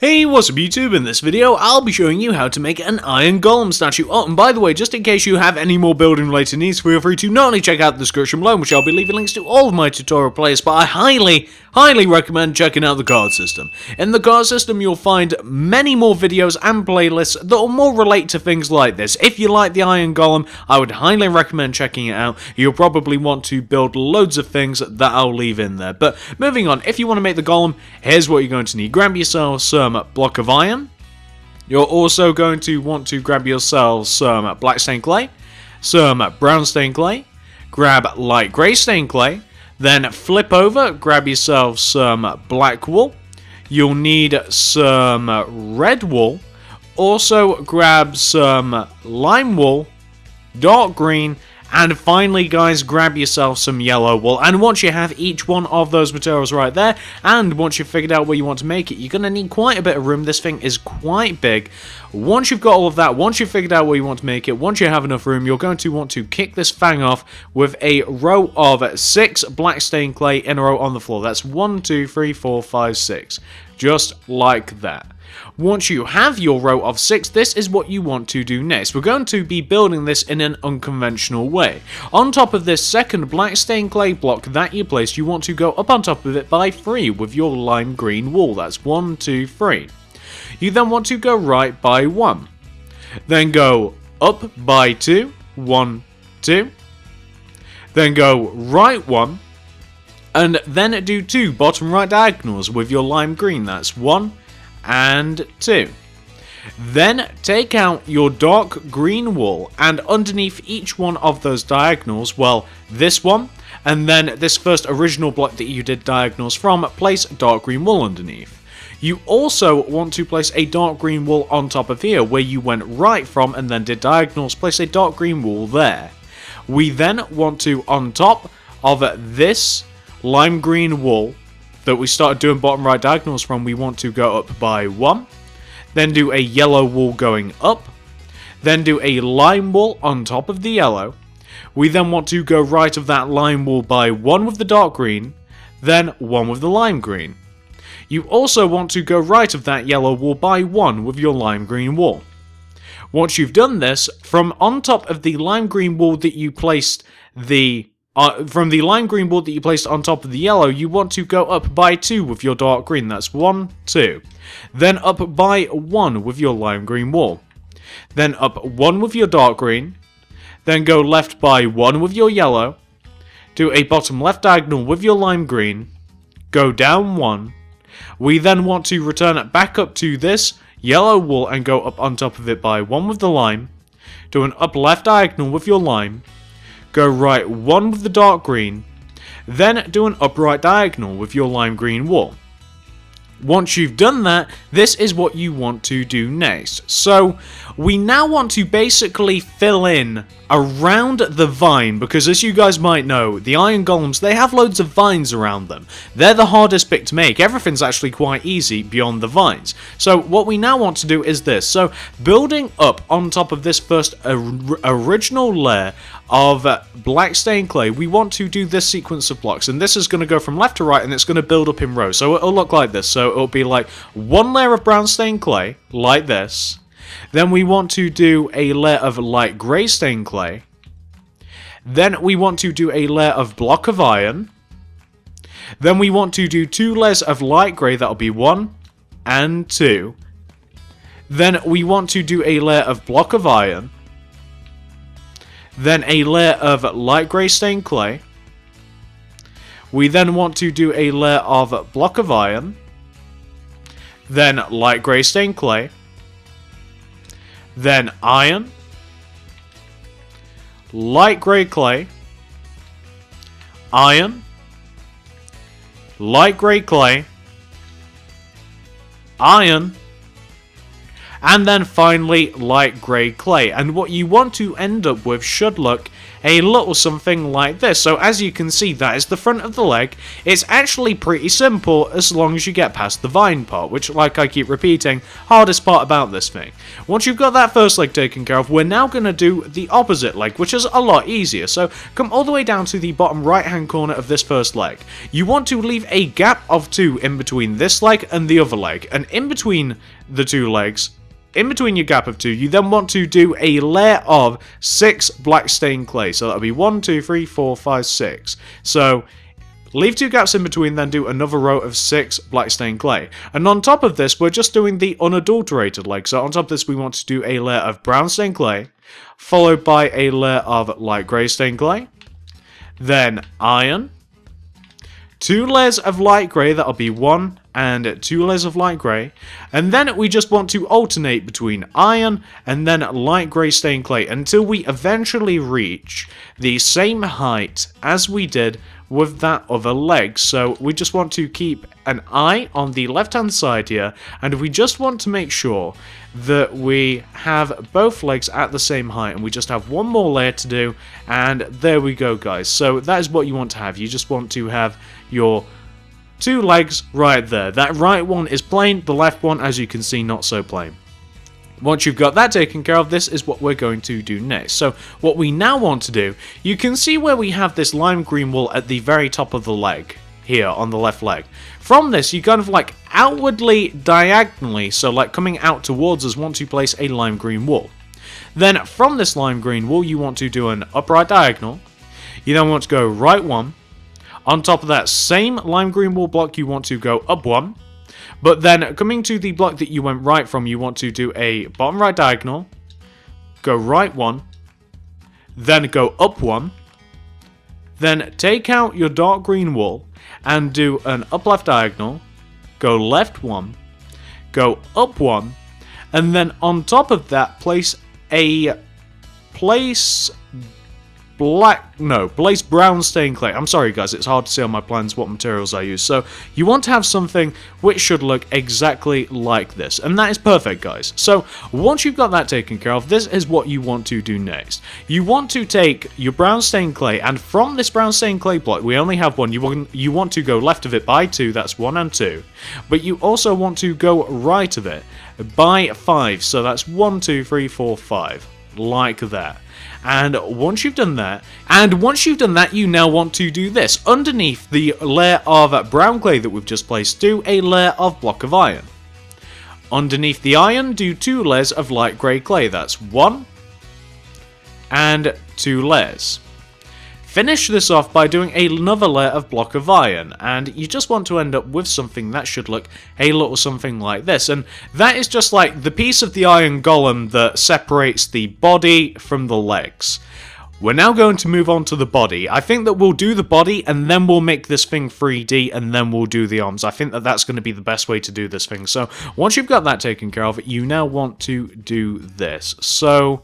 Hey, what's up YouTube? In this video, I'll be showing you how to make an iron golem statue. Oh, and by the way, just in case you have any more building related needs, feel free to not only check out the description below, which I'll be leaving links to all of my tutorial playlists, but I highly recommend checking out the card system. In the card system, you'll find many more videos and playlists that will more relate to things like this. If you like the iron golem, I would highly recommend checking it out. You'll probably want to build loads of things that I'll leave in there. But moving on, if you want to make the golem, here's what you're going to need. Grab yourself some block of iron. You're also going to want to grab yourself some black stained clay, some brown stained clay, grab light grey stained clay, then flip over, grab yourself some black wool. You'll need some red wool. Also grab some lime wool, dark green, and finally, guys, grab yourself some yellow wool. And once you have each one of those materials right there, and once you've figured out where you want to make it, you're going to need quite a bit of room. This thing is quite big. Once you've got all of that, once you've figured out where you want to make it, once you have enough room, you're going to want to kick this thing off with a row of 6 black stained clay in a row on the floor. That's 1, 2, 3, 4, 5, 6. Just like that. Once you have your row of 6, this is what you want to do next. We're going to be building this in an unconventional way. On top of this second black stained clay block that you placed, you want to go up on top of it by 3 with your lime green wool. That's 1, 2, 3. You then want to go right by 1. Then go up by 2. 1, 2. Then go right 1. And then do 2 bottom right diagonals with your lime green. That's 1 and 2. Then take out your dark green wool, and underneath each one of those diagonals, well, this one, and then this first original block that you did diagonals from, place dark green wool underneath. You also want to place a dark green wool on top of here, where you went right from and then did diagonals, place a dark green wool there. We then want to, on top of this lime green wool that we started doing bottom right diagonals from, we want to go up by 1, then do a yellow wool going up, then do a lime wool on top of the yellow. We then want to go right of that lime wool by 1 with the dark green, then 1 with the lime green. You also want to go right of that yellow wool by 1 with your lime green wool. Once you've done this, from on top of the lime green wool that you placed from the lime green wool that you placed on top of the yellow, you want to go up by 2 with your dark green. That's 1, 2. Then up by 1 with your lime green wool. Then up 1 with your dark green. Then go left by 1 with your yellow. Do a bottom left diagonal with your lime green. Go down 1. We then want to return it back up to this yellow wool and go up on top of it by 1 with the lime. Do an up left diagonal with your lime. Go right 1 with the dark green, then do an upright diagonal with your lime green wool. Once you've done that, this is what you want to do next. So, we now want to basically fill in around the vine, because as you guys might know, the iron golems, they have loads of vines around them. They're the hardest bit to make. Everything's actually quite easy beyond the vines. So what we now want to do is this. So building up on top of this first original layer of black stained clay, we want to do this sequence of blocks, and this is going to go from left to right, and it's going to build up in rows. So it'll look like this. So it'll be like one layer of brown stained clay, like this. Then we want to do a layer of light grey stained clay. Then we want to do a layer of block of iron. Then we want to do 2 layers of light grey, that'll be 1 and 2. Then we want to do a layer of block of iron. Then a layer of light grey stained clay. We then want to do a layer of block of iron. Then light grey stained clay. Then iron, light grey clay, iron, light grey clay, iron, and then finally light grey clay. And what you want to end up with should look a little something like this. So as you can see, that is the front of the leg. It's actually pretty simple as long as you get past the vine part, which, like I keep repeating, hardest part about this thing. Once you've got that first leg taken care of, we're now going to do the opposite leg, which is a lot easier. So come all the way down to the bottom right hand corner of this first leg. You want to leave a gap of 2 in between this leg and the other leg, and in between the 2 legs, in between your gap of 2, you then want to do a layer of 6 black stained clay. So that'll be 1, 2, 3, 4, 5, 6. So leave 2 gaps in between, then do another row of 6 black stained clay. And on top of this, we're just doing the unadulterated leg. So on top of this, we want to do a layer of brown stained clay, followed by a layer of light grey stained clay, then iron, 2 layers of light grey, that'll be 1 and 2 layers of light grey, and then we just want to alternate between iron and then light grey stained clay until we eventually reach the same height as we did with that other leg. So we just want to keep an eye on the left hand side here, and we just want to make sure that we have both legs at the same height, and we just have one more layer to do, and there we go, guys. So that is what you want to have. You just want to have your 2 legs right there. That right one is plain, the left one, as you can see, not so plain. Once you've got that taken care of, this is what we're going to do next. So what we now want to do, you can see where we have this lime green wool at the very top of the leg, here on the left leg. From this, you kind of like outwardly, diagonally, so like coming out towards us, want to place a lime green wool. Then from this lime green wool, you want to do an upright diagonal. You then want to go right 1. On top of that same lime green wool block, you want to go up 1. But then coming to the block that you went right from, you want to do a bottom right diagonal, go right 1, then go up 1, then take out your dark green wool and do an up left diagonal, go left 1, go up 1, and then on top of that place brown stained clay. I'm sorry guys, it's hard to see on my plans what materials I use. So you want to have something which should look exactly like this, and that is perfect, guys. So once you've got that taken care of, this is what you want to do next. You want to take your brown stained clay, and from this brown stained clay block, we only have 1. You want to go left of it by 2, that's 1 and 2. But you also want to go right of it by 5, so that's 1, 2, 3, 4, 5, like that. And once you've done that, you now want to do this. Underneath the layer of brown clay that we've just placed, do a layer of block of iron. Underneath the iron, do 2 layers of light grey clay. That's 1 and 2 layers. Finish this off by doing another layer of block of iron, and you just want to end up with something that should look a little something like this. And that is just like the piece of the iron golem that separates the body from the legs. We're now going to move on to the body. I think that we'll do the body, and then we'll make this thing 3D, and then we'll do the arms. I think that that's going to be the best way to do this thing. So once you've got that taken care of, you now want to do this. So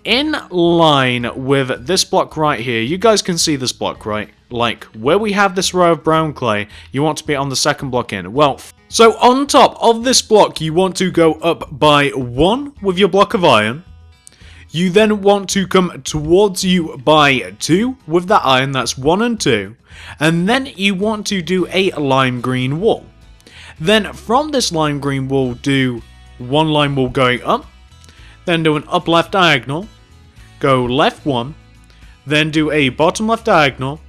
in line with this block right here, you guys can see this block, right? Like, where we have this row of brown clay, you want to be on the second block in. Well, so on top of this block, you want to go up by 1 with your block of iron. You then want to come towards you by 2 with that iron, that's 1 and 2. And then you want to do a lime green wool. Then from this lime green wool, do 1 lime wool going up. Then do an up left diagonal, go left 1, then do a bottom left diagonal,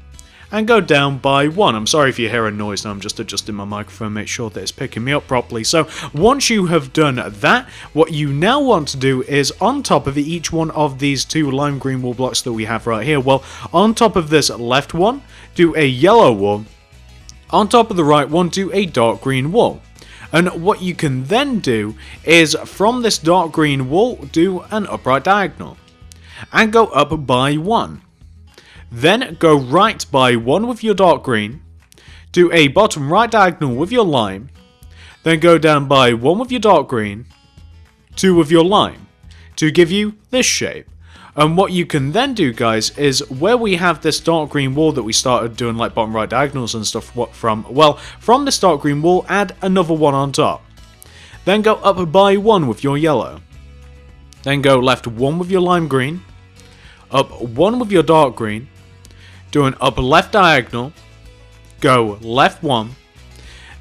and go down by 1. I'm sorry if you hear a noise now, I'm just adjusting my microphone, make sure that it's picking me up properly. So once you have done that, what you now want to do is on top of each one of these 2 lime green wool blocks that we have right here, well, on top of this left one, do a yellow wool, on top of the right one, do a dark green wool. And what you can then do is, from this dark green wool, do an upright diagonal. And go up by 1. Then go right by 1 with your dark green. Do a bottom right diagonal with your lime. Then go down by 1 with your dark green. 2 with your lime. To give you this shape. And what you can then do, guys, is where we have this dark green wool that we started doing like bottom right diagonals and stuff from, well, from this dark green wool, add another one on top. Then go up by 1 with your yellow. Then go left 1 with your lime green. up 1 with your dark green, do an up left diagonal, go left 1,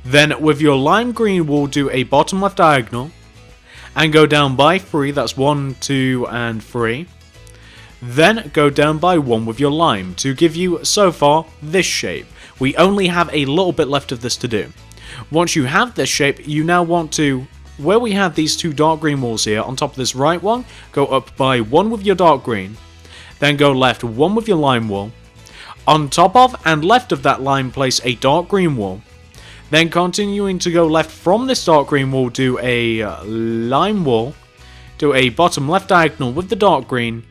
then with your lime green we'll do a bottom left diagonal, and go down by 3, that's 1, 2, and 3. Then go down by 1 with your lime to give you, so far, this shape. We only have a little bit left of this to do. Once you have this shape, you now want to, where we have these 2 dark green walls here, on top of this right one, go up by 1 with your dark green, then go left 1 with your lime wall. On top of and left of that line, place a dark green wall. Then continuing to go left from this dark green wall, do a lime wall, do a bottom left diagonal with the dark green,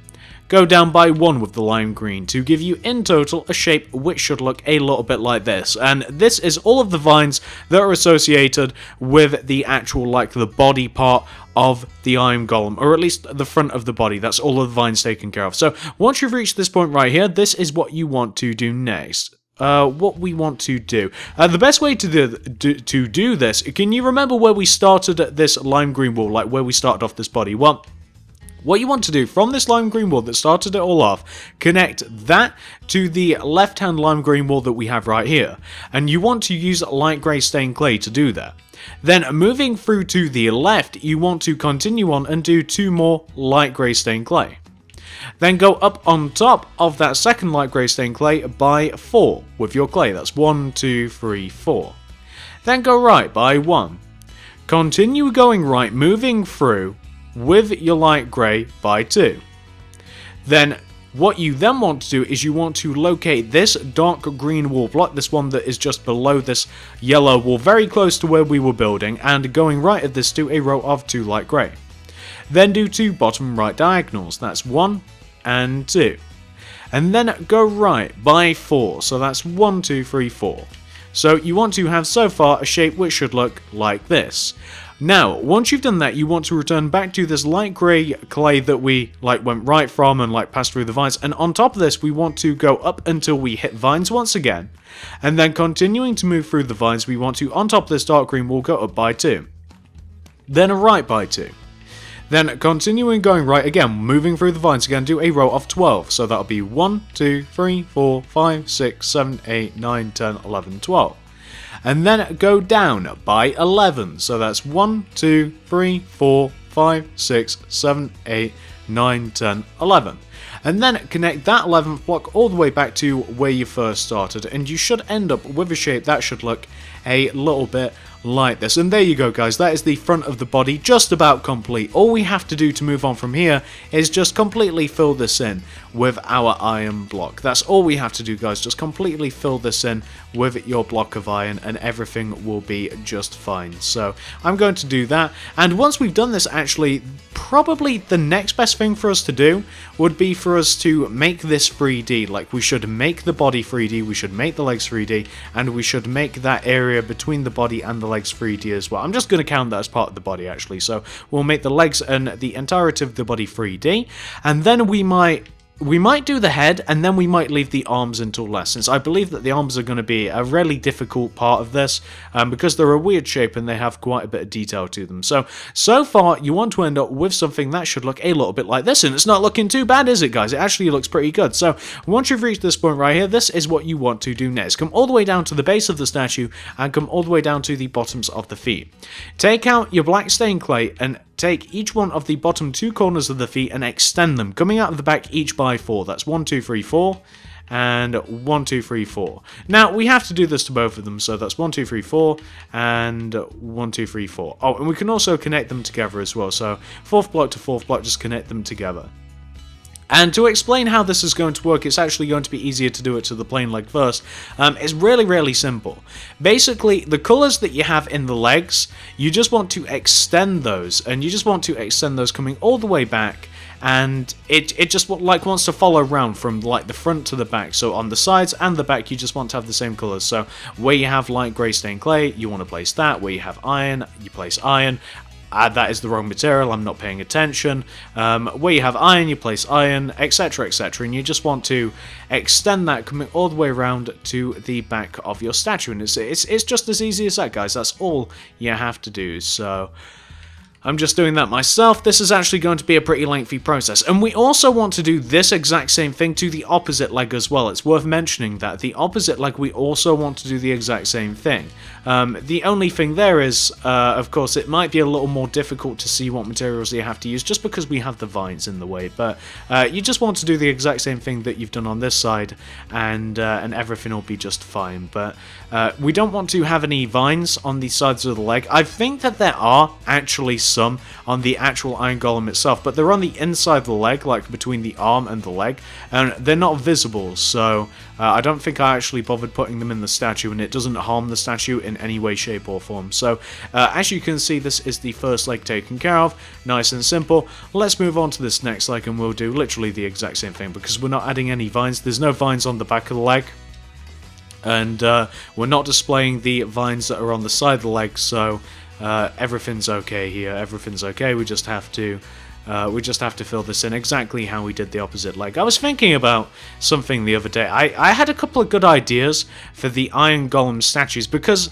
go down by 1 with the lime green to give you in total a shape which should look a little bit like this. And this is all of the vines that are associated with the actual, like, the body part of the iron golem, or at least the front of the body. That's all of the vines taken care of. So once you've reached this point right here, this is what you want to do next. What we want to do. The best way to do this, can you remember where we started this lime green wall, like where we started off this body? Well, what you want to do from this lime green wall that started it all off, connect that to the left hand lime green wall that we have right here. And you want to use light grey stained clay to do that. Then moving through to the left, you want to continue on and do 2 more light grey stained clay. Then go up on top of that second light grey stained clay by 4 with your clay. That's 1, 2, 3, 4. Then go right by 1. Continue going right, moving through with your light grey by 2. Then what you then want to do is you want to locate this dark green wall block, this one that is just below this yellow wall, very close to where we were building, and going right of this to a row of 2 light grey. Then do 2 bottom right diagonals, that's 1 and 2. And then go right by 4, so that's 1, 2, 3, 4. So you want to have so far a shape which should look like this. Now, once you've done that, you want to return back to this light grey clay that we went right from and passed through the vines. And on top of this, we want to go up until we hit vines once again. And then continuing to move through the vines, we want to, on top of this dark green wall, go up by 2. Then a right by 2. Then continuing going right again, moving through the vines again, do a row of 12. So that'll be 1, 2, 3, 4, 5, 6, 7, 8, 9, 10, 11, 12. And then go down by 11. So that's 1, 2, 3, 4, 5, 6, 7, 8, 9, 10, 11. And then connect that 11th block all the way back to where you first started. And you should end up with a shape that should look a little bit like this. And there you go, guys, that is the front of the body just about complete. All we have to do to move on from here is just completely fill this in with our iron block. That's all we have to do, guys, just completely fill this in with your block of iron and everything will be just fine. So I'm going to do that, and once we've done this, actually probably the next best thing for us to do would be for us to make this 3D. Like, we should make the body 3D, we should make the legs 3D, and we should make that area between the body and the legs 3D as well. I'm just going to count that as part of the body, actually. So we'll make the legs and the entirety of the body 3D, and then we might do the head, and then we might leave the arms until last, since I believe that the arms are going to be a really difficult part of this, because they're a weird shape and they have quite a bit of detail to them. So far, you want to end up with something that should look a little bit like this, and it's not looking too bad, is it, guys? It actually looks pretty good. So once you've reached this point right here, this is what you want to do next. Come all the way down to the base of the statue, and come all the way down to the bottoms of the feet. Take out your black stained clay, and take each one of the bottom 2 corners of the feet and extend them, coming out of the back each by 4. That's 1, 2, 3, 4, and 1, 2, 3, 4. Now, we have to do this to both of them, so that's 1, 2, 3, 4, and 1, 2, 3, 4. Oh, and we can also connect them together as well, so 4th block to 4th block, just connect them together. And to explain how this is going to work, it's actually going to be easier to do it to the plain leg first. It's really simple. Basically, the colours that you have in the legs, you just want to extend those, and you just want to extend those coming all the way back, and it just wants to follow around from the front to the back. So on the sides and the back, you just want to have the same colours. So where you have light grey stained clay, you want to place that. Where you have iron, you place iron. That is the wrong material, I'm not paying attention. Where you have iron, you place iron, etc, etc, and you just want to extend that coming all the way around to the back of your statue, and it's just as easy as that, guys. That's all you have to do. So I'm just doing that myself. This is actually going to be a pretty lengthy process. And we also want to do this exact same thing to the opposite leg as well. It's worth mentioning that the opposite leg, we also want to do the exact same thing. The only thing there is, of course, it might be a little more difficult to see what materials you have to use just because we have the vines in the way. But you just want to do the exact same thing that you've done on this side, and everything will be just fine. But we don't want to have any vines on the sides of the leg. I think that there are actually some on the actual Iron Golem itself, but they're on the inside of the leg, like between the arm and the leg, and they're not visible, so I don't think I actually bothered putting them in the statue, and it doesn't harm the statue in any way, shape or form. So as you can see, this is the first leg taken care of, nice and simple. Let's move on to this next leg and we'll do literally the exact same thing, because we're not adding any vines. There's no vines on the back of the leg, and we're not displaying the vines that are on the side of the leg, so everything's okay here. Everything's okay. We just have to fill this in exactly how we did the opposite leg. I was thinking about something the other day. I had a couple of good ideas for the Iron Golem statues, because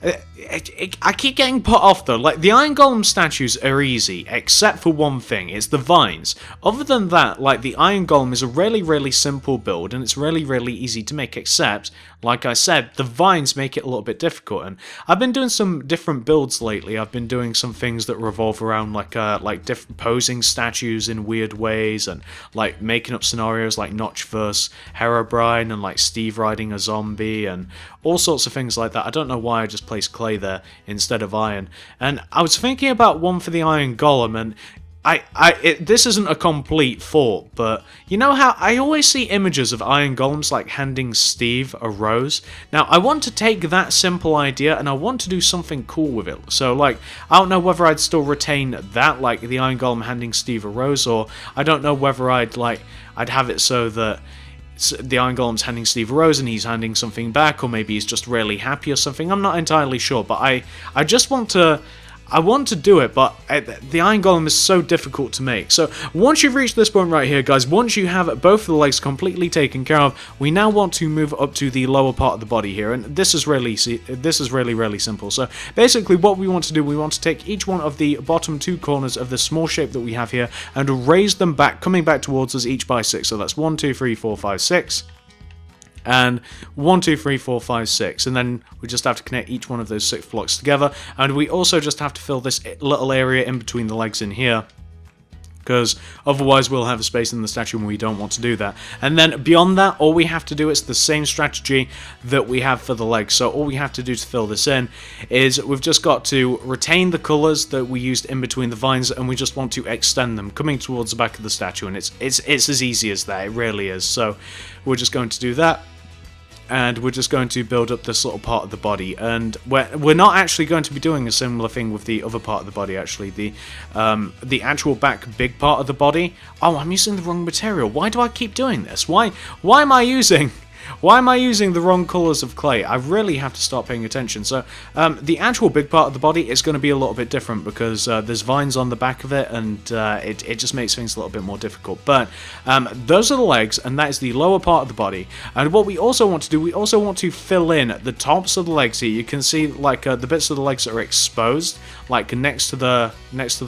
I keep getting put off though. Like, the Iron Golem statues are easy, except for one thing, it's the vines. Other than that, like, the Iron Golem is a really simple build, and it's really easy to make, except, like I said, the vines make it a little bit difficult. And I've been doing some different builds lately. I've been doing some things that revolve around like different posing statues in weird ways, and like making up scenarios like Notch vs Herobrine, and like Steve riding a zombie, and all sorts of things like that. I don't know why I just placed clay there instead of iron. And I was thinking about one for the Iron Golem, and this isn't a complete thought, but you know how I always see images of Iron Golems like handing Steve a rose? Now, I want to take that simple idea and I want to do something cool with it. So, like, I don't know whether I'd still retain that, like the Iron Golem handing Steve a rose, or I don't know whether I'd have it so that the Iron Golem's handing Steve a rose and he's handing something back, or maybe he's just really happy or something. I'm not entirely sure, but I just want to... I want to do it, but the Iron Golem is so difficult to make. So once you've reached this point right here, guys, once you have both of the legs completely taken care of, we now want to move up to the lower part of the body here, and this is really simple. So basically what we want to do, we want to take each one of the bottom two corners of the small shape that we have here and raise them back, coming back towards us each by 6. So that's 1, 2, 3, 4, 5, 6. And 1, 2, 3, 4, 5, 6, and then we just have to connect each one of those 6 blocks together, and we also just have to fill this little area in between the legs in here, because otherwise we'll have a space in the statue and we don't want to do that. And then beyond that, all we have to do is the same strategy that we have for the legs. So all we have to do to fill this in is we've just got to retain the colours that we used in between the vines, and we just want to extend them coming towards the back of the statue, and it's as easy as that. It really is. So we're just going to do that. And we're just going to build up this little part of the body, and we're not actually going to be doing a similar thing with the other part of the body. Actually, the actual back big part of the body. Oh, I'm using the wrong material. Why do I keep doing this? Why am I using the wrong colours of clay? I really have to start paying attention. So the actual big part of the body is going to be a little bit different, because there's vines on the back of it, and it just makes things a little bit more difficult. But those are the legs, and that is the lower part of the body. And what we also want to do, we also want to fill in the tops of the legs here. You can see like the bits of the legs that are exposed, like next to the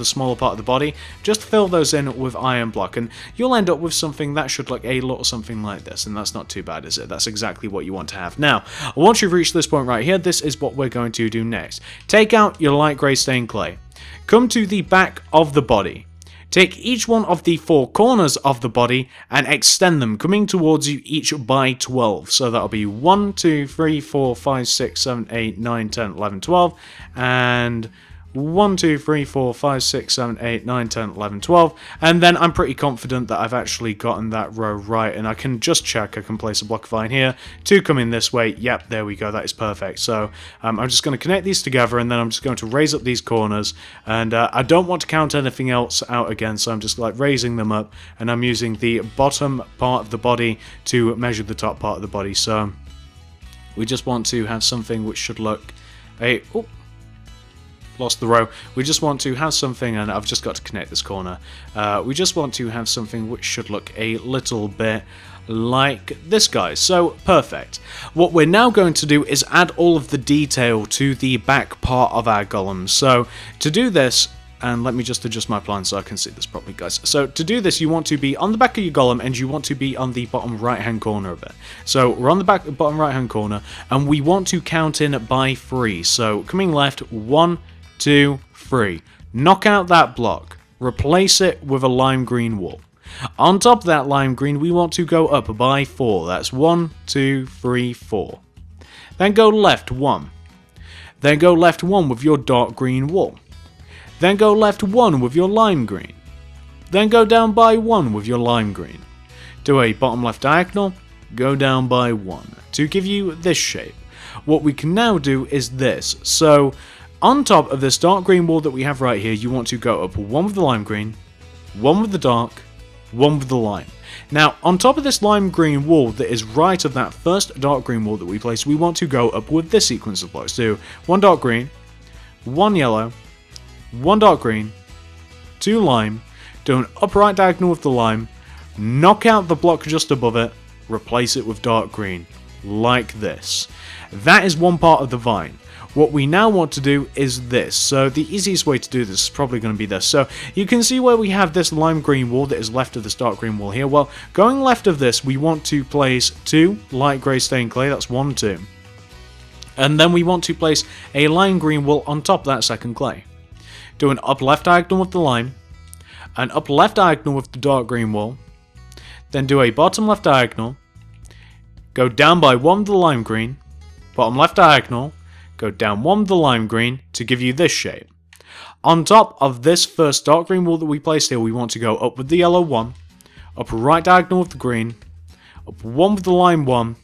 smaller part of the body. Just fill those in with iron block, and you'll end up with something that should look a little something like this, and that's not too bad, is it? That's exactly what you want to have. Now, once you've reached this point right here, this is what we're going to do next. Take out your light grey stained clay. Come to the back of the body. Take each one of the 4 corners of the body and extend them, coming towards you each by 12. So that'll be 1, 2, 3, 4, 5, 6, 7, 8, 9, 10, 11, 12, and 1, 2, 3, 4, 5, 6, 7, 8, 9, 10, 11, 12, and then I'm pretty confident that I've actually gotten that row right, and I can just check. I can place a block of iron here, 2 come in this way, yep, there we go, that is perfect. So I'm just going to connect these together, and then I'm just going to raise up these corners, and I don't want to count anything else out again, so I'm just like raising them up, and I'm using the bottom part of the body to measure the top part of the body. So we just want to have something which should look lost the row. We just want to have something, and I've just got to connect this corner. We just want to have something which should look a little bit like this, guys. So perfect. What we're now going to do is add all of the detail to the back part of our golem. So to do this, And let me just adjust my plan so I can see this properly, guys. So to do this, you want to be on the back of your golem, and you want to be on the bottom right-hand corner of it. So we're on the bottom right-hand corner, and we want to count in by 3. So coming left, 1, 2, 3. Knock out that block. Replace it with a lime green wall. On top of that lime green, we want to go up by 4. That's 1, 2, 3, 4. Then go left 1. Then go left 1 with your dark green wall. Then go left 1 with your lime green. Then go down by 1 with your lime green. Do a bottom left diagonal, go down by 1 to give you this shape. What we can now do is this. So on top of this dark green wall that we have right here, you want to go up 1 with the lime green, 1 with the dark, 1 with the lime. Now, on top of this lime green wall that is right of that first dark green wall that we placed, we want to go up with this sequence of blocks. Do 1 dark green, 1 yellow, 1 dark green, 2 lime, do an upright diagonal with the lime, knock out the block just above it, replace it with dark green, like this. That is one part of the vine. What we now want to do is this. So the easiest way to do this is probably going to be this. So you can see where we have this lime green wall that is left of this dark green wall here. Well, going left of this, we want to place 2 light grey stained clay. That's 1, 2. And then we want to place a lime green wall on top of that second clay. Do an up left diagonal with the lime, an up left diagonal with the dark green wall, then do a bottom left diagonal, go down by 1 with the lime green, bottom left diagonal, go down 1 with the lime green to give you this shape. On top of this first dark green wall that we placed here, we want to go up with the yellow 1, up right diagonal with the green, up 1 with the lime 1,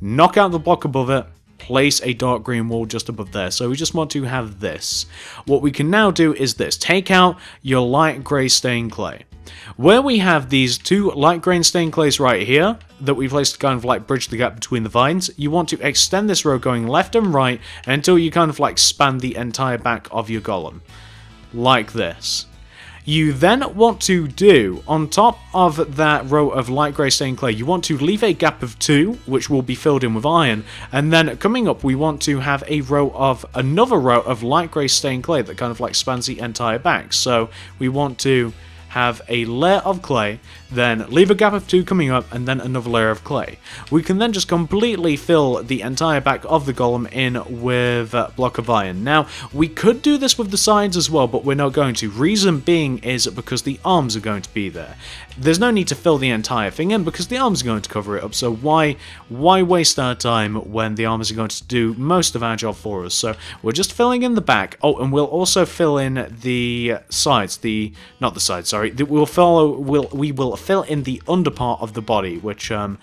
knock out the block above it, place a dark green wall just above there. So we just want to have this. What we can now do is this. Take out your light grey stained clay. Where we have these 2 light grey stained clays right here that we placed to kind of like bridge the gap between the vines, you want to extend this row going left and right until you kind of like span the entire back of your golem. Like this. You then want to do, on top of that row of light grey stained clay, you want to leave a gap of 2, which will be filled in with iron, and then coming up we want to have another row of light grey stained clay that kind of like spans the entire back. So we want to have a layer of clay, then leave a gap of 2 coming up, and then another layer of clay. We can then just completely fill the entire back of the golem in with a block of iron. Now, we could do this with the sides as well, but we're not going to. Reason being is because the arms are going to be there. There's no need to fill the entire thing in because the arms are going to cover it up, so why waste our time when the arms are going to do most of our job for us? So we're just filling in the back. Oh, and we'll also fill in the sides, we will fill in the under part of the body, which I'll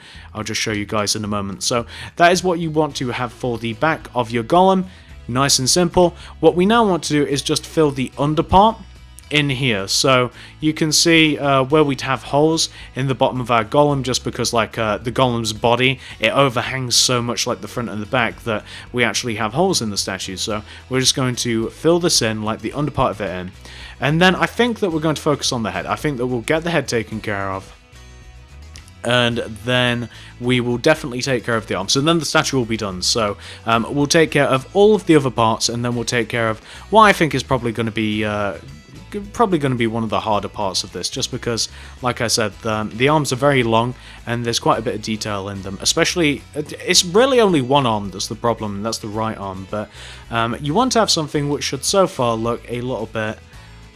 just show you guys in a moment. So that is what you want to have for the back of your golem. Nice and simple. What we now want to do is just fill the under part in here. So you can see where we'd have holes in the bottom of our golem, just because like the golem's body, it overhangs so much like the front and the back that we actually have holes in the statue. So we're just going to fill this in, like the under part of it in. And then I think that we're going to focus on the head. I think that we'll get the head taken care of. And then we will definitely take care of the arms. And then the statue will be done. So we'll take care of all of the other parts, and then we'll take care of what I think is probably going to be one of the harder parts of this, just because, like I said, the arms are very long and there's quite a bit of detail in them. Especially, it's really only one arm that's the problem, and that's the right arm. But you want to have something which should so far look a little bit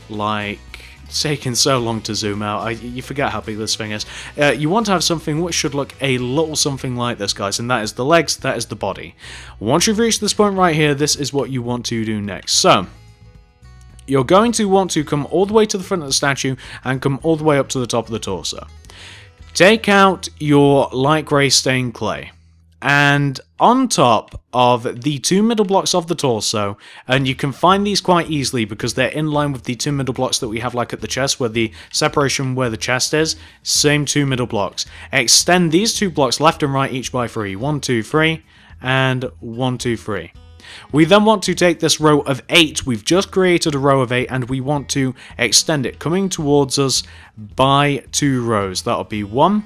like... It's taking so long to zoom out, you forget how big this thing is. You want to have something which should look a little something like this, guys, and that is the legs, that is the body. Once you've reached this point right here, this is what you want to do next. So, you're going to want to come all the way to the front of the statue and come all the way up to the top of the torso. Take out your light grey stained clay, and on top of the 2 middle blocks of the torso, and you can find these quite easily because they're in line with the 2 middle blocks that we have like at the chest, where the separation where the chest is, same 2 middle blocks. Extend these 2 blocks left and right each by 3, 1, 2, 3, and 1, 2, 3. We then want to take this row of 8, we've just created a row of 8, and we want to extend it coming towards us by 2 rows. That'll be 1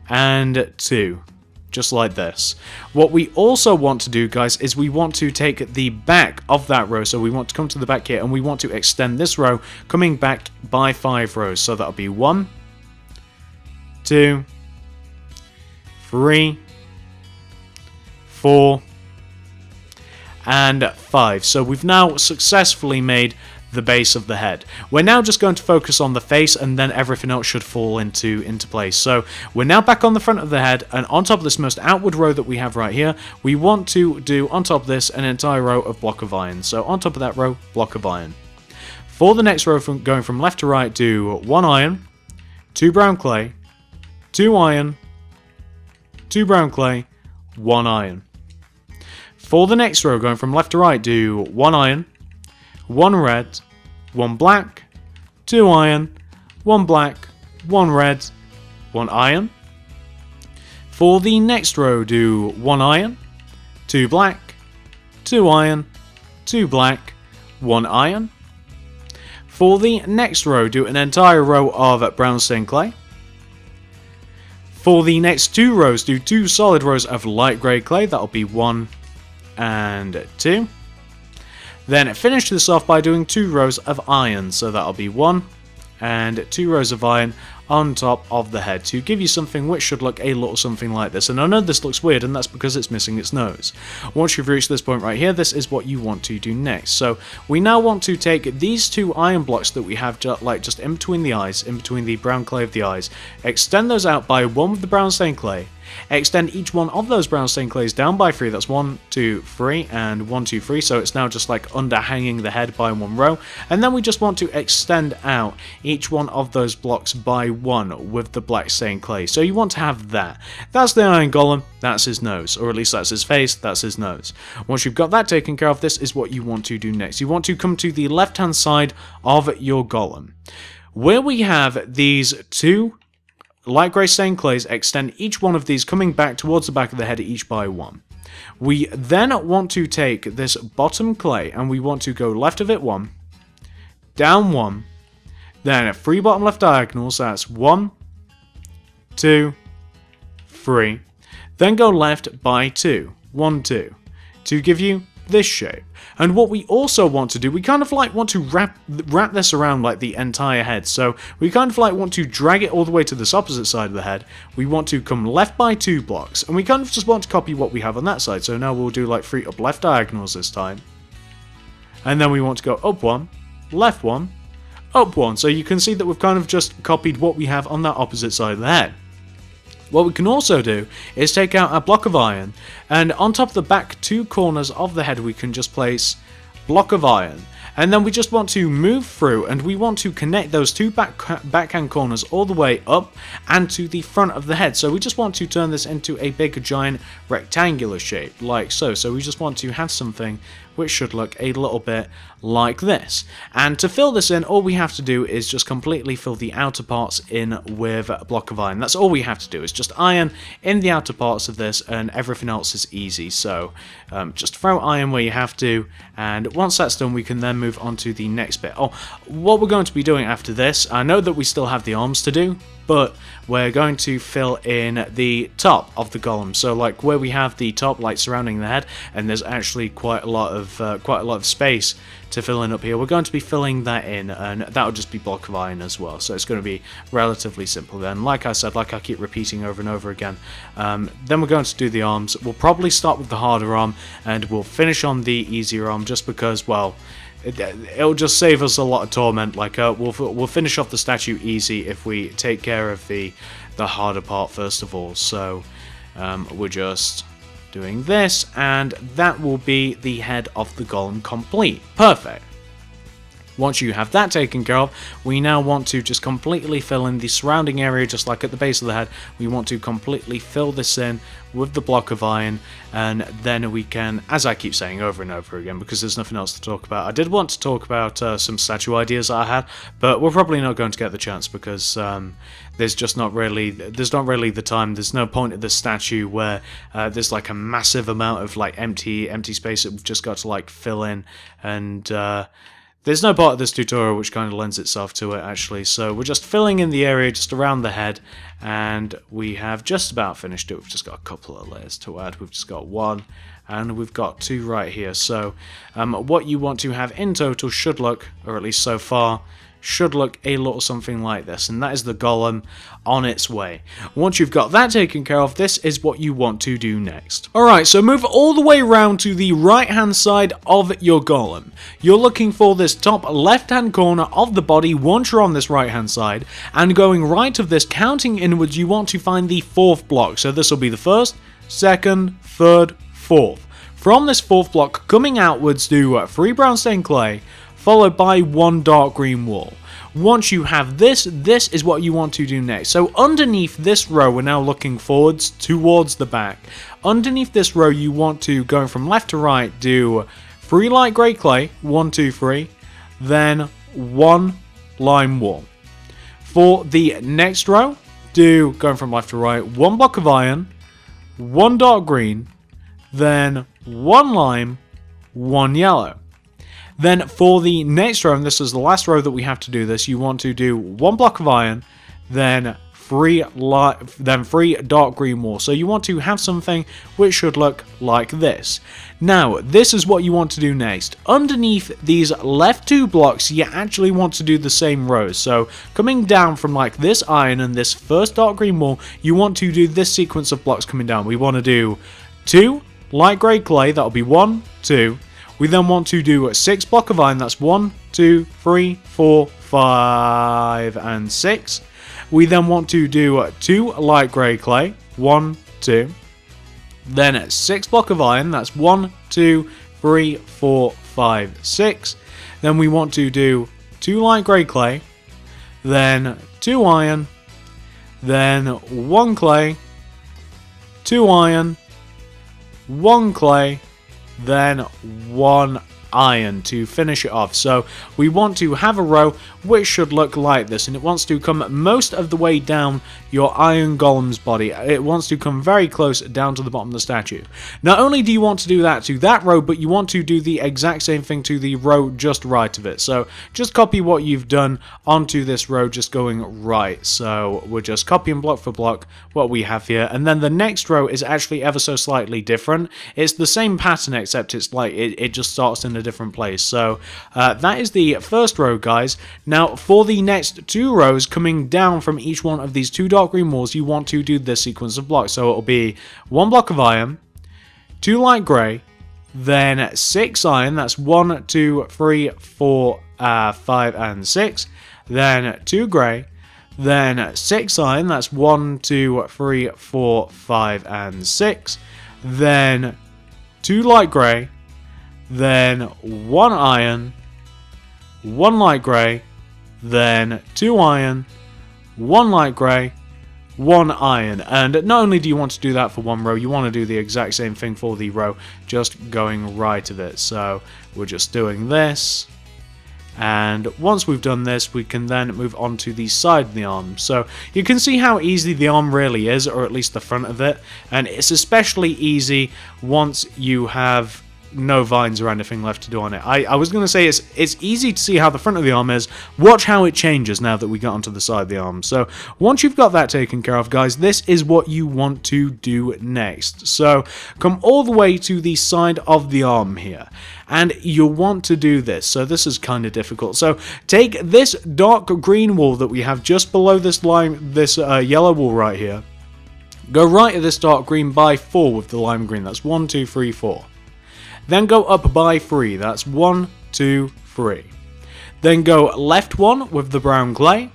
and 2. just like this. What we also want to do, guys, is we want to take the back of that row, so we want to come to the back here, and we want to extend this row, coming back by 5 rows, so that'll be 1, 2, 3, 4, and 5. So we've now successfully made the base of the head. We're now just going to focus on the face, and then everything else should fall into place. So we're now back on the front of the head, and on top of this most outward row that we have right here, we want to do on top of this an entire row of block of iron. So on top of that row, block of iron. For the next row, going from left to right, do 1 iron, 2 brown clay, 2 iron, 2 brown clay, 1 iron. For the next row, going from left to right, do 1 iron, 1 red, 1 black, 2 iron, 1 black, 1 red, 1 iron. For the next row, do 1 iron, 2 black, 2 iron, 2 black, 1 iron. For the next row, do an entire row of brown stained clay. For the next 2 rows, do 2 solid rows of light grey clay. That'll be 1 and 2. Then finish this off by doing 2 rows of iron, so that'll be 1 and 2 rows of iron on top of the head to give you something which should look a little something like this. And I know this looks weird, and that's because it's missing its nose. Once you've reached this point right here, this is what you want to do next. So we now want to take these 2 iron blocks that we have just in between the eyes, in between the brown clay of the eyes, extend those out by 1 with the brown stained clay, extend each one of those brown stained clays down by 3, that's 1, 2, 3, and 1, 2, 3, so it's now just like underhanging the head by 1 row, and then we just want to extend out each one of those blocks by 1 with the black stained clay. So you want to have that. That's the iron golem, that's his nose, or at least that's his face, that's his nose. Once you've got that taken care of, this is what you want to do next. You want to come to the left hand side of your golem, where we have these 2 light grey stained clays, extend each one of these coming back towards the back of the head each by 1. We then want to take this bottom clay and we want to go left of it 1, down 1, then 3 bottom left diagonals, that's 1, 2, 3, then go left by 2, 1, 2, to give you this shape. And what we also want to do, we kind of like want to wrap this around like the entire head. So we kind of like want to drag it all the way to this opposite side of the head. We want to come left by 2 blocks, and we kind of just want to copy what we have on that side. So now we'll do like 3 up left diagonals this time. And then we want to go up 1, left 1, up 1. So you can see that we've kind of just copied what we have on that opposite side of the head. What we can also do is take out a block of iron, and on top of the back 2 corners of the head we can just place block of iron, and then we just want to move through and we want to connect those 2 backhand corners all the way up and to the front of the head. So we just want to turn this into a big giant rectangular shape like so. So we just want to have something which should look a little bit like this. And to fill this in, all we have to do is just completely fill the outer parts in with a block of iron. That's all we have to do, is just iron in the outer parts of this, and everything else is easy. So just throw iron where you have to, and once that's done we can then move on to the next bit. Oh, what we're going to be doing after this, I know that we still have the arms to do, but we're going to fill in the top of the golem. So like where we have the top like surrounding the head, and there's actually quite a lot of space to fill in up here, we're going to be filling that in, and that'll just be block of iron as well. So it's going to be relatively simple then. Like I said, like I keep repeating over and over again, then we're going to do the arms. We'll probably start with the harder arm and we'll finish on the easier arm, just because, well, it'll just save us a lot of torment. Like we'll finish off the statue easy if we take care of the harder part first of all. So we're just doing this, and that will be the head of the golem complete. Perfect. Once you have that taken care of, we now want to just completely fill in the surrounding area, just like at the base of the head. We want to completely fill this in with the block of iron, and then we can, as I keep saying over and over again, because there's nothing else to talk about. I did want to talk about some statue ideas that I had, but we're probably not going to get the chance, because there's not really the time. There's no point at the statue where there's like a massive amount of like empty space that we've just got to like fill in, and There's no part of this tutorial which kind of lends itself to it, actually, so we're just filling in the area just around the head, and we have just about finished it. We've just got a couple of layers to add. We've just got one, and we've got two right here. So what you want to have in total should look, or at least so far, should look a little something like this, and that is the golem on its way. Once you've got that taken care of, this is what you want to do next. Alright, so move all the way around to the right hand side of your golem. You're looking for this top left hand corner of the body once you're on this right hand side, and going right of this, counting inwards, you want to find the fourth block. So this will be the first, second, third, fourth. From this fourth block, coming outwards, do 3 brown stained clay, followed by 1 dark green wool. Once you have this, this is what you want to do next. So underneath this row, we're now looking forwards towards the back. Underneath this row, you want to, going from left to right, do 3 light grey clay, 1, 2, 3, then 1 lime wool. For the next row, do, going from left to right, 1 block of iron, 1 dark green, then 1 lime, 1 yellow. Then for the next row, and this is the last row that we have to do this, you want to do 1 block of iron, then 3 dark green wool. So you want to have something which should look like this. Now, this is what you want to do next. Underneath these left 2 blocks, you actually want to do the same rows. So coming down from like this iron and this first dark green wool, you want to do this sequence of blocks coming down. We want to do 2 light grey clay, that'll be 1, 2. We then want to do 6 block of iron, that's 1, 2, 3, 4, 5, and 6. We then want to do 2 light grey clay, 1, 2. Then 6 block of iron, that's 1, 2, 3, 4, 5, 6. Then we want to do 2 light grey clay, then 2 iron, then 1 clay, 2 iron, 1 clay, then 1 iron to finish it off. So we want to have a row which should look like this, and it wants to come most of the way down your iron golem's body. It wants to come very close down to the bottom of the statue. Not only do you want to do that to that row, but you want to do the exact same thing to the row just right of it. So just copy what you've done onto this row, just going right. So we're just copying block for block what we have here, and then the next row is actually ever so slightly different. It's the same pattern, except it's like it just starts in a different place. So that is the first row, guys. Now for the next 2 rows coming down from each one of these 2 dark green walls, you want to do this sequence of blocks. So it'll be 1 block of iron, 2 light grey, then 6 iron, that's 1, 2, 3, 4, 5, and 6, then 2 grey, then 6 iron, that's 1, 2, 3, 4, 5, and 6, then 2 light grey, then 1 iron, 1 light grey, then 2 iron, 1 light grey, 1 iron. And not only do you want to do that for 1 row, you want to do the exact same thing for the row just going right of it. So we're just doing this, and once we've done this, we can then move on to the side of the arm. So you can see how easy the arm really is, or at least the front of it, and it's especially easy once you have no vines or anything left to do on it. I was going to say it's easy to see how the front of the arm is. Watch how it changes now that we got onto the side of the arm. So once you've got that taken care of, guys, this is what you want to do next. So come all the way to the side of the arm here, and you'll want to do this. So this is kind of difficult. So take this dark green wool that we have just below this line, this yellow wool right here. Go right at this dark green by 4 with the lime green. That's 1, 2, 3, 4. Then go up by 3, that's 1, 2, 3. Then go left 1 with the brown clay,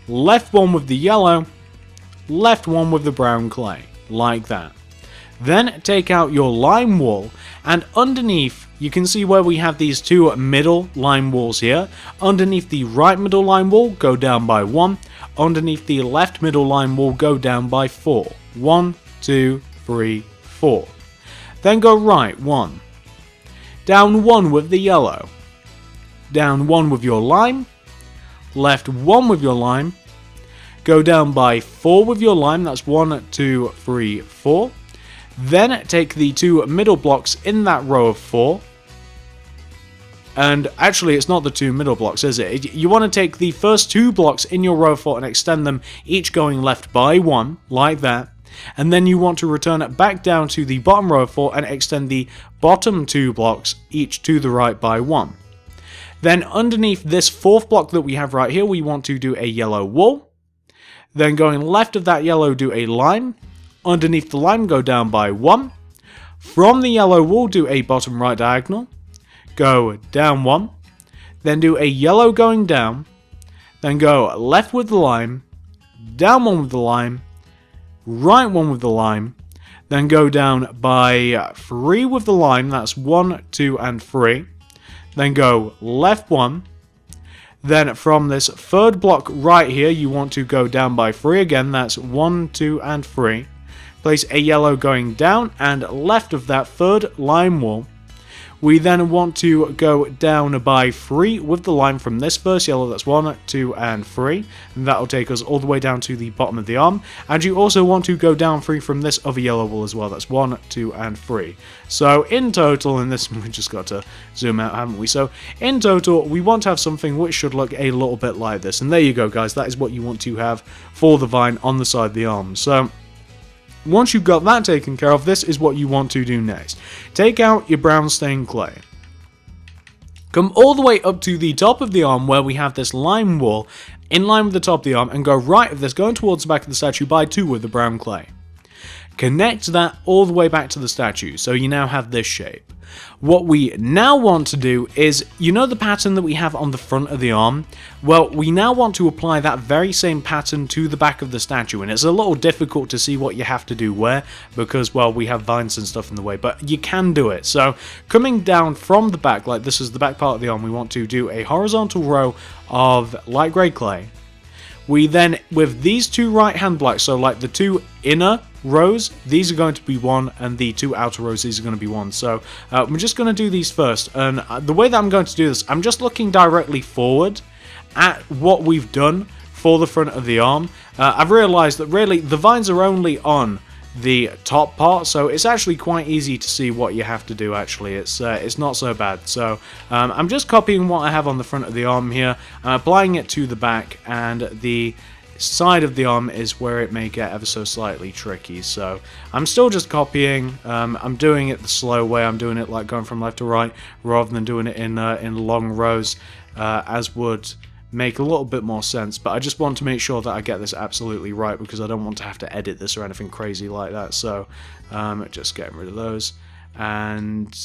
left 1 with the yellow, left 1 with the brown clay, like that. Then take out your lime wool, and underneath you can see where we have these 2 middle lime wools here. Underneath the right middle lime wool, go down by 1. Underneath the left middle lime wool, go down by 4. 1, 2, 3, 4. Then go right 1. Down 1 with the yellow, down 1 with your lime, left 1 with your lime, go down by 4 with your lime, that's 1, 2, 3, 4, then take the 2 middle blocks in that row of 4, And actually, it's not the 2 middle blocks, is it? You want to take the first 2 blocks in your row 4 and extend them, each going left by 1, like that. And then you want to return it back down to the bottom row 4 and extend the bottom 2 blocks, each to the right by 1. Then underneath this 4th block that we have right here, we want to do a yellow wall. Then going left of that yellow, do a line. Underneath the line, go down by 1. From the yellow wall, do a bottom right diagonal. Go down 1, then do a yellow going down, then go left with the line, down 1 with the line, right 1 with the line, then go down by 3 with the line, that's 1, 2, and 3, then go left 1, then from this 3rd block right here, you want to go down by 3 again, that's 1, 2, and 3, place a yellow going down and left of that 3rd line wall. We then want to go down by 3 with the line from this first yellow, that's 1, 2, and 3, and that will take us all the way down to the bottom of the arm, and you also want to go down 3 from this other yellow wall as well, that's 1, 2, and 3. So in total, and this, we just got to zoom out, haven't we? So in total, we want to have something which should look a little bit like this, and there you go guys, that is what you want to have for the vine on the side of the arm. So once you've got that taken care of, this is what you want to do next. Take out your brown stained clay. Come all the way up to the top of the arm where we have this lime wall in line with the top of the arm, and go right of this, going towards the back of the statue by 2 with the brown clay. Connect that all the way back to the statue, so you now have this shape. What we now want to do is, you know the pattern that we have on the front of the arm? Well, we now want to apply that very same pattern to the back of the statue, and it's a little difficult to see what you have to do where, because, well, we have vines and stuff in the way, but you can do it. So, coming down from the back, like this is the back part of the arm, we want to do a horizontal row of light grey clay. We then, with these 2 right hand blocks, so like the 2 inner rows, these are going to be 1, and the 2 outer rows, these are going to be 1. So we're just going to do these first, and the way that I'm going to do this, I'm just looking directly forward at what we've done for the front of the arm. I've realised that really the vines are only on the top part, so it's actually quite easy to see what you have to do. Actually, it's not so bad. So I'm just copying what I have on the front of the arm here, applying it to the back, and the side of the arm is where it may get ever so slightly tricky. So I'm still just copying. I'm doing it the slow way. I'm doing it like going from left to right rather than doing it in long rows, as would make a little bit more sense, but I just want to make sure that I get this absolutely right, because I don't want to have to edit this or anything crazy like that. So just getting rid of those, and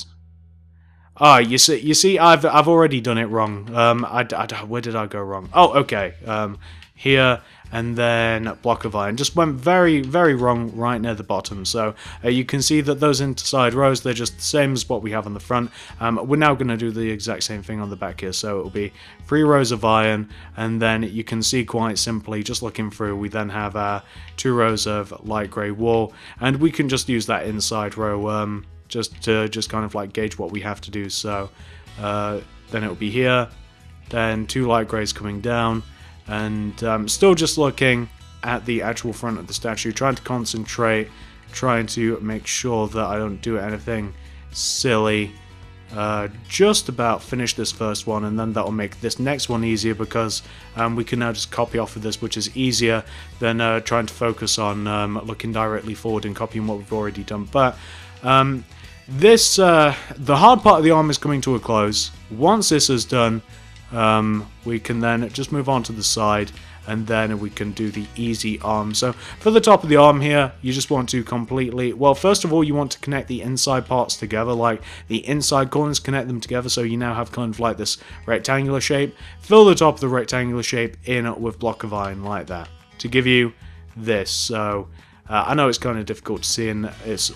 you see I've already done it wrong. Where did I go wrong? Oh, okay, here, and then block of iron. Just went very, very wrong right near the bottom. So you can see that those inside rows, they're just the same as what we have on the front. We're now going to do the exact same thing on the back here. So it will be 3 rows of iron, and then you can see quite simply, just looking through, we then have 2 rows of light grey wool, and we can just use that inside row just to kind of like gauge what we have to do. So then it will be here, then 2 light greys coming down, and still just looking at the actual front of the statue, trying to concentrate, trying to make sure that I don't do anything silly. Just about finish this first one, and then that'll make this next one easier, because we can now just copy off of this, which is easier than trying to focus on looking directly forward and copying what we've already done. But the hard part of the arm is coming to a close. Once this is done, we can then just move on to the side, and then we can do the easy arm. So for the top of the arm here, you just want to completely, well, first of all, you want to connect the inside parts together, like the inside corners, connect them together, so you now have kind of like this rectangular shape. Fill the top of the rectangular shape in with block of iron like that to give you this. So I know it's kind of difficult to see, and it's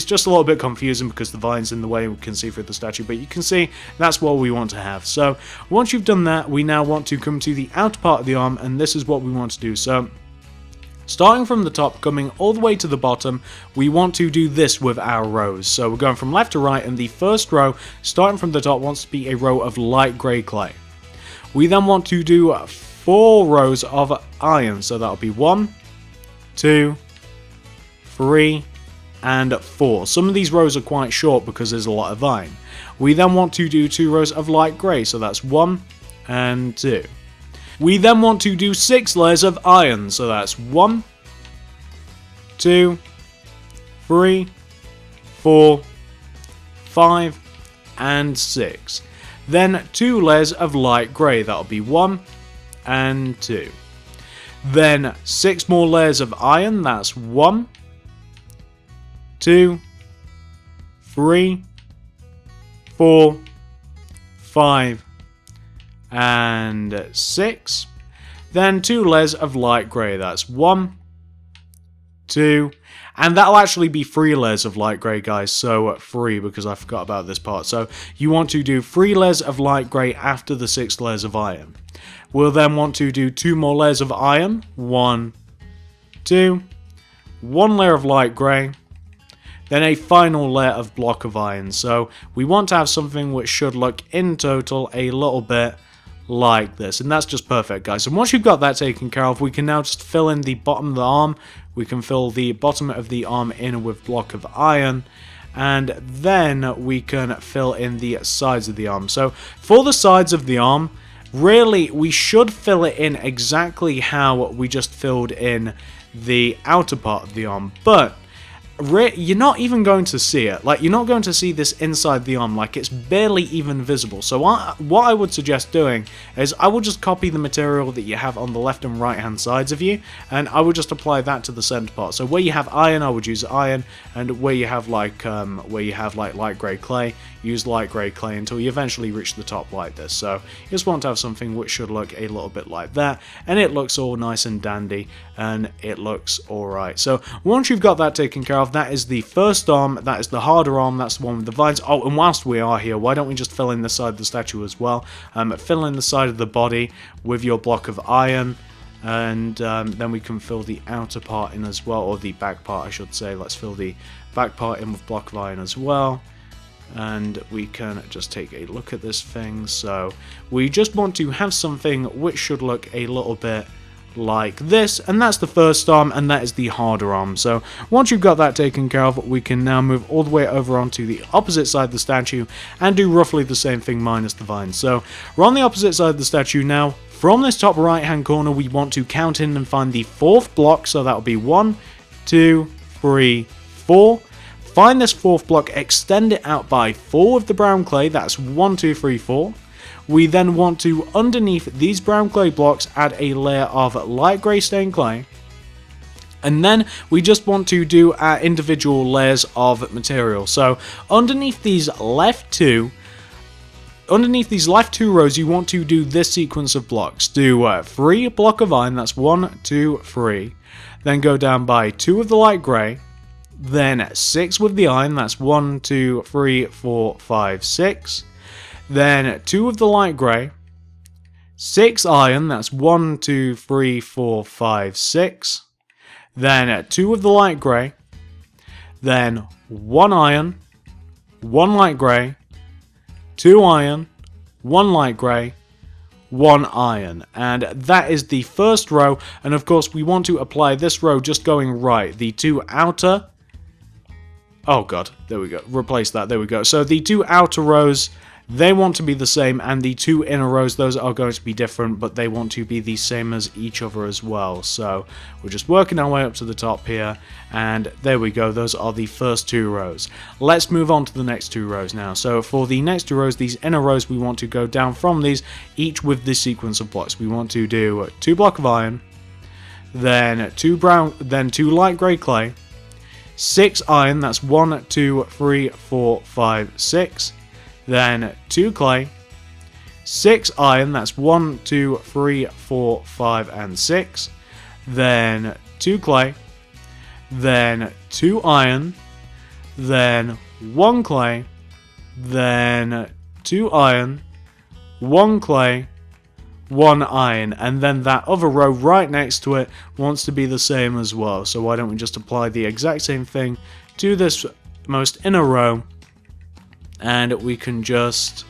just a little bit confusing because the vine's in the way, we can see through the statue, but you can see that's what we want to have. So once you've done that, we now want to come to the outer part of the arm, and this is what we want to do. So starting from the top, coming all the way to the bottom, we want to do this with our rows. So we're going from left to right, and the first row, starting from the top, wants to be a row of light grey clay. We then want to do 4 rows of iron, so that'll be 1, 2, 3, and 4. Some of these rows are quite short because there's a lot of iron. We then want to do 2 rows of light grey, so that's 1 and 2. We then want to do 6 layers of iron, so that's 1, 2, 3, 4, 5, and 6. Then 2 layers of light grey, that'll be 1 and 2. Then 6 more layers of iron, that's 1, 2, 3, 4, 5, and 6. Then 2 layers of light grey, that's 1, 2, and that'll actually be 3 layers of light grey, guys, so 3, because I forgot about this part. So you want to do 3 layers of light grey after the 6 layers of iron. We'll then want to do 2 more layers of iron, 1, 2, 1 layer of light grey, then a final layer of block of iron. So we want to have something which should look in total a little bit like this, and that's just perfect, guys. And once you've got that taken care of, we can now just fill in the bottom of the arm. We can fill the bottom of the arm in with block of iron, and then we can fill in the sides of the arm. So for the sides of the arm, really we should fill it in exactly how we just filled in the outer part of the arm, but you're not even going to see it. Like, you're not going to see this inside the arm. Like, it's barely even visible. So what I would suggest doing is I will just copy the material that you have on the left and right hand sides of you, and I will just apply that to the center part. So where you have iron, I would use iron, and where you have like light grey clay, use light grey clay until you eventually reach the top like this. So you just want to have something which should look a little bit like that, and it looks all nice and dandy, and it looks alright. So once you've got that taken care of, that is the first arm, that is the harder arm, that's the one with the vines. Oh, and whilst we are here, why don't we just fill in the side of the statue as well? Fill in the side of the body with your block of iron, and then we can fill the outer part in as well, or the back part I should say. Let's fill the back part in with block of iron as well, and we can just take a look at this thing. So we just want to have something which should look a little bit like this, and that's the first arm, and that is the harder arm. So once you've got that taken care of, we can now move all the way over onto the opposite side of the statue and do roughly the same thing minus the vines. So we're on the opposite side of the statue now. From this top right hand corner, we want to count in and find the 4th block, so that will be 1, 2, 3, 4. Find this 4th block, extend it out by 4 with the brown clay, that's 1, 2, 3, 4. We then want to, underneath these brown clay blocks, add a layer of light grey stained clay. And then we just want to do our individual layers of material. So underneath these left two rows, you want to do this sequence of blocks. Do 3 block of iron, that's 1, 2, 3. Then go down by 2 of the light grey. Then 6 with the iron, that's 1, 2, 3, 4, 5, 6. Then 2 of the light grey, 6 iron, that's 1, 2, 3, 4, 5, 6. Then 2 of the light grey, then 1 iron, 1 light grey, 2 iron, 1 light grey, 1 iron. And that is the first row, and of course we want to apply this row just going right. The 2 outer, oh god, there we go, replace that, there we go. So the 2 outer rows, they want to be the same, and the 2 inner rows, those are going to be different, but they want to be the same as each other as well. So we're just working our way up to the top here, and there we go, those are the first 2 rows. Let's move on to the next 2 rows now. So for the next 2 rows, these inner rows, we want to go down from these, each with this sequence of blocks. We want to do 2 block of iron, then 2 light grey clay, 6 iron, that's 1, 2, 3, 4, 5, 6. Then 2 clay, 6 iron, that's 1, 2, 3, 4, 5, and 6. Then 2 clay, then 2 iron, then 1 clay, then 2 iron, 1 clay, 1 iron, and then that other row right next to it wants to be the same as well. So why don't we just apply the exact same thing to this most inner row, and we can just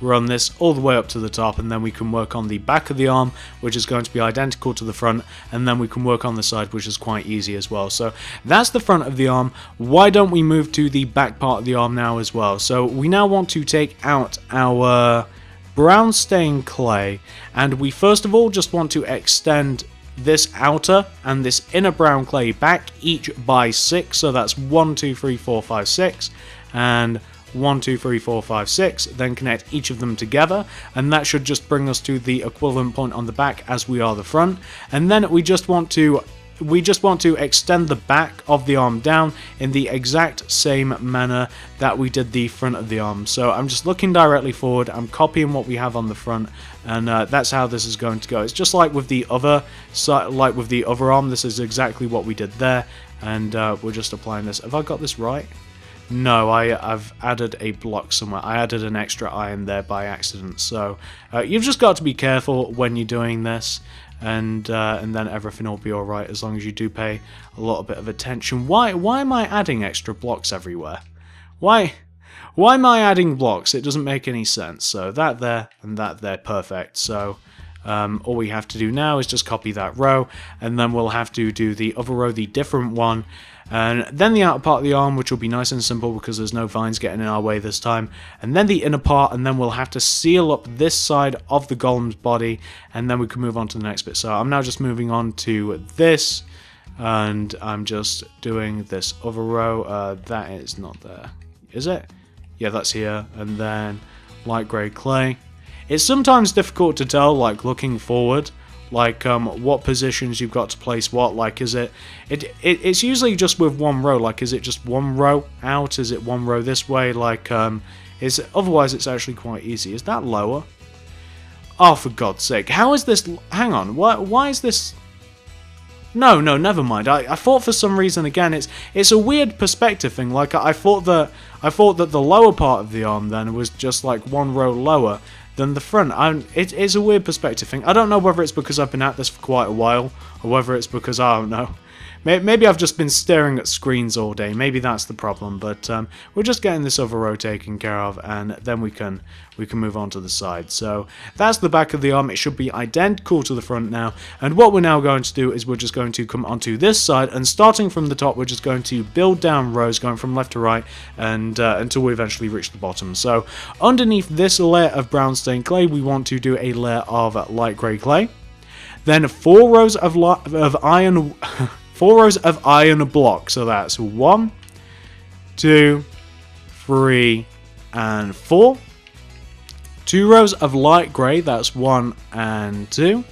run this all the way up to the top, and then we can work on the back of the arm, which is going to be identical to the front, and then we can work on the side, which is quite easy as well. So that's the front of the arm. Why don't we move to the back part of the arm now as well? So we now want to take out our brown stained clay, and we first of all just want to extend this outer and this inner brown clay back each by 6, so that's 1, 2, 3, 4, 5, 6, and 1, 2, 3, 4, 5, 6, then connect each of them together, and that should just bring us to the equivalent point on the back as we are the front. And then we just want to extend the back of the arm down in the exact same manner that we did the front of the arm. So I'm just looking directly forward, I'm copying what we have on the front, and that's how this is going to go. It's just like with the other side, like with the other arm, this is exactly what we did there, and we're just applying this. Have I got this right? No, I've added a block somewhere. I added an extra iron there by accident. So you've just got to be careful when you're doing this, and then everything will be alright as long as you do pay a little bit of attention. Why am I adding extra blocks everywhere? Why am I adding blocks? It doesn't make any sense. So that there and that there, perfect. So all we have to do now is just copy that row, and then we'll have to do the other row, the different one, and then the outer part of the arm, which will be nice and simple because there's no vines getting in our way this time, and then the inner part, and then we'll have to seal up this side of the golem's body, and then we can move on to the next bit. So I'm now just moving on to this, and I'm just doing this other row. That is not there, is it? Yeah, that's here, and then light grey clay. It's sometimes difficult to tell, like looking forward, like what positions you've got to place what. Like, is it's usually just with one row. Like, is it just one row out? Is it one row this way? Like, otherwise it's actually quite easy. Is that lower? Oh, for God's sake! How is this? Hang on. Why is this? No, never mind. I thought for some reason again it's a weird perspective thing. Like I thought that the lower part of the arm then was just like one row lower than the front. It's a weird perspective thing. I don't know whether it's because I've been at this for quite a while, or whether it's because, I don't know, maybe I've just been staring at screens all day. Maybe that's the problem, but we're just getting this other row taken care of, and then we can move on to the side. So that's the back of the arm. It should be identical to the front now, and what we're now going to do is we're just going to come onto this side, and starting from the top, we're just going to build down rows going from left to right, and until we eventually reach the bottom. So underneath this layer of brown stained clay, we want to do a layer of light grey clay, then 4 rows of iron 4 rows of iron block. So that's 1, 2, 3, and 4. 2 rows of light grey, that's 1 and 2.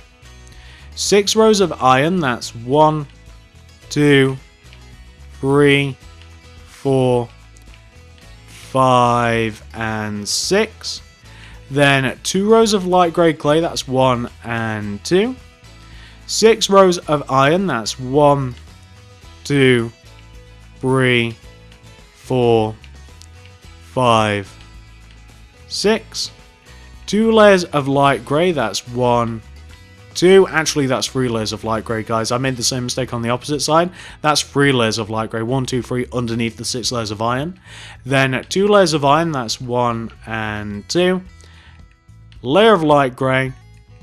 6 rows of iron, that's 1, 2, 3, 4, 5, and 6. Then 2 rows of light grey clay, that's 1 and 2. 6 rows of iron, that's 1, 2, 3, 4, 5, 6. 2 layers of light grey, that's 1, 2. Actually, that's 3 layers of light grey, guys. I made the same mistake on the opposite side. That's 3 layers of light grey, 1, 2, 3, underneath the 6 layers of iron. Then 2 layers of iron, that's 1 and 2. Layer of light grey,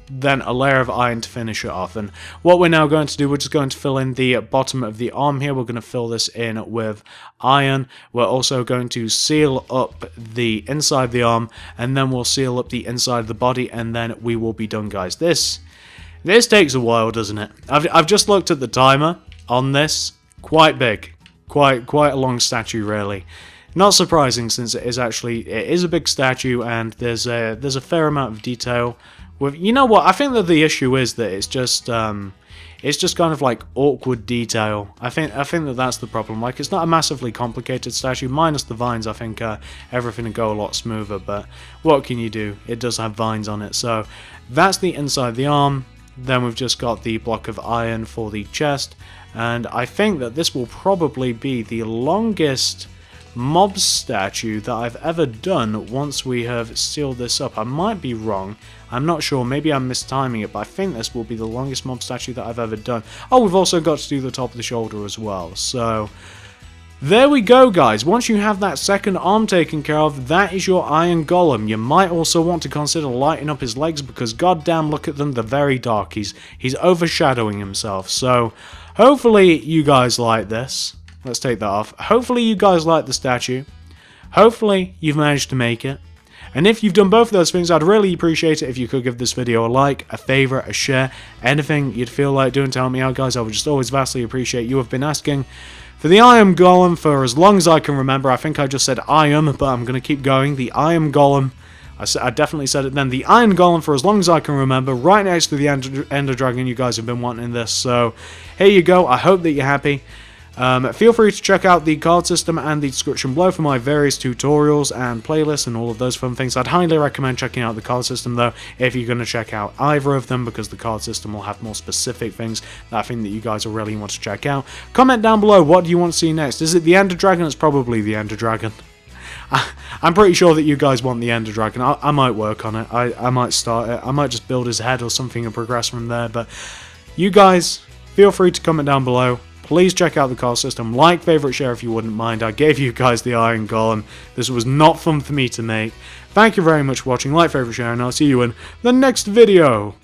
then a layer of iron to finish it off. And what we're now going to do, we're just going to fill in the bottom of the arm here. We're going to fill this in with iron. We're also going to seal up the inside of the arm, and then we'll seal up the inside of the body, and then we will be done, guys. This takes a while, doesn't it? I've just looked at the timer on this. Quite big, quite a long statue, really. Not surprising, since it is a big statue, and there's a fair amount of detail. You know what? I think that the issue is that it's just kind of like awkward detail. I think that that's the problem. Like, it's not a massively complicated statue, minus the vines. I think everything would go a lot smoother. But what can you do? It does have vines on it. So that's the inside of the arm. Then we've just got the block of iron for the chest, and I think that this will probably be the longest mob statue that I've ever done once we have sealed this up. I might be wrong, I'm not sure, maybe I'm mistiming it, but I think this will be the longest mob statue that I've ever done. Oh, we've also got to do the top of the shoulder as well, so there we go, guys. Once you have that second arm taken care of, that is your Iron Golem. You might also want to consider lighting up his legs because goddamn, look at them, they're very dark. He's overshadowing himself. So hopefully you guys like this. Let's take that off. Hopefully you guys like the statue. Hopefully you've managed to make it. And if you've done both of those things, I'd really appreciate it if you could give this video a like, a favourite, a share, anything you'd feel like doing to help me out, guys. I would just always vastly appreciate. You have been asking for the Iron Golem for as long as I can remember. I think I just said Iron, but I'm going to keep going. The Iron Golem. I definitely said it then. The Iron Golem for as long as I can remember. Right next to the Ender Dragon. You guys have been wanting this. So here you go. I hope that you're happy. Feel free to check out the card system and the description below for my various tutorials and playlists and all of those fun things. I'd highly recommend checking out the card system though if you're going to check out either of them, because the card system will have more specific things that I think that you guys will really want to check out. Comment down below, what do you want to see next? Is it the Ender Dragon? It's probably the Ender Dragon. I'm pretty sure that you guys want the Ender Dragon. I might work on it. I might start it. I might just build his head or something and progress from there. But you guys, feel free to comment down below. Please check out the card system, like, favourite, share if you wouldn't mind. I gave you guys the Iron Golem. This was not fun for me to make. Thank you very much for watching, like, favourite, share, and I'll see you in the next video.